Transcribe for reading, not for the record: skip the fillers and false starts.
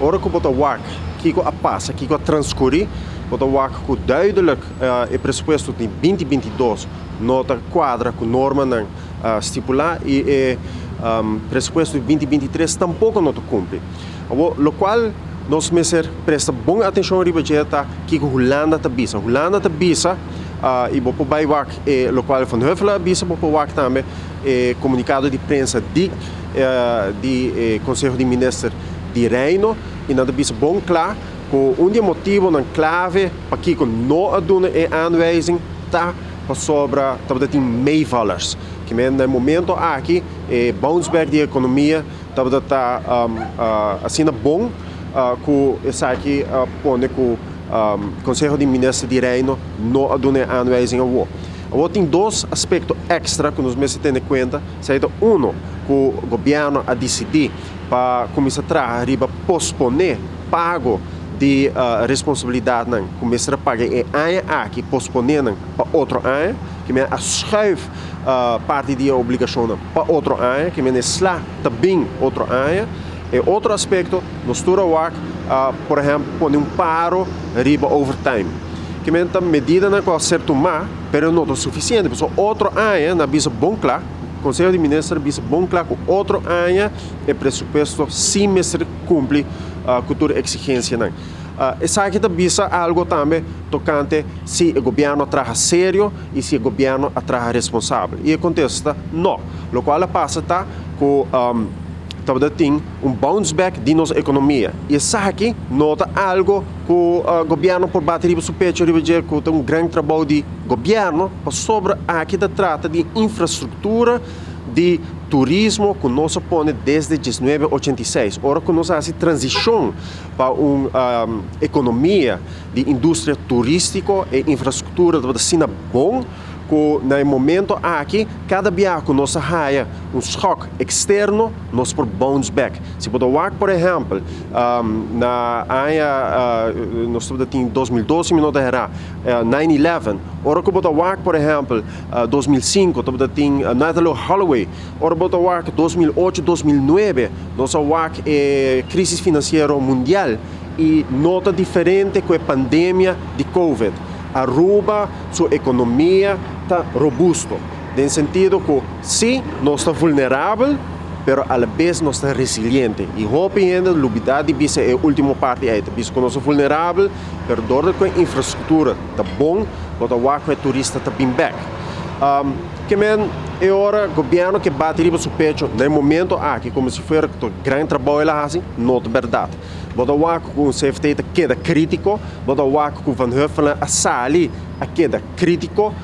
Ora que bota WAC, kiko a passa, kiko a transcorrer, bota WAC que duidelijk é pressuposto de 2022 nota quadra com norma não estipular e pressuposto de 2023 tampouco não cumpre. O qual nós meser presta boa atenção ao budget que Holanda tá bisa. Holanda tá bisa e vou para o WAC e o qual Van Huffelen bisa para o WAC também comunicado de prensa de Conselho de Ministros de Reino e nada bisa bom claro com motivo não clave para que não aduna e aanwijzing tá para sobra tá tem meevallers que no momento aqui bounce back de economia tá assim bom com essa aqui pone com Conselho de Ministros de Reino não aduna e aanwijzing ao tem dois aspectos extra que nós meses ter em conta seja que o governo a decidir para começar a arriba posponer pago de responsabilidade não começar a pagar e aqui posponer para outro ano que me schuif parte de obrigação para outro ano que me slá também outro ano e outro aspecto nós por exemplo põe paro arriba overtime que me medida na qual certo mas pero não é suficiente porque outro ano na bisa bom claro Conselho de Ministros bisa bom claro que outro ano é pressuposto sim mestre cumpre cultura exigência não essa aqui bisa algo também tocante se o governo traga sério e se o governo traga responsável e contesta não o qual passa tá com tem bounce back de nossa economia e essa aqui nota algo que o governo por bater o pecho que tem grande trabalho de governo sobre aqui da trata de infraestrutura de turismo que nós põe desde 1986 ora que nós fazemos transição para uma economia de indústria turística e infraestrutura da cena bom que no momento aqui cada viagem que nós raia choque externo nós por bounce back se por exemplo na ano nós em 2012 minutos era 9/11 ora que por exemplo 2005 tem Natalie Holloway ora 2008 2009 nós crise financeira mundial e nota diferente com a pandemia de Covid Aruba sua economia está robusto, no sentido que sim, nós estamos vulneráveis, mas à vez nós estamos resilientes. E compreendo a novidade bisa é a última parte aí, bisa que nós somos vulneráveis, mas dor com a infraestrutura está bom, quando o turista está bem back. Que é hora governo que bate riba seu pecho no momento aqui como se fosse grande trabalho lá assim, não é verdade. Bota o com o CFT queda crítico, bota o com Van Huffelen a sali a queda crítico.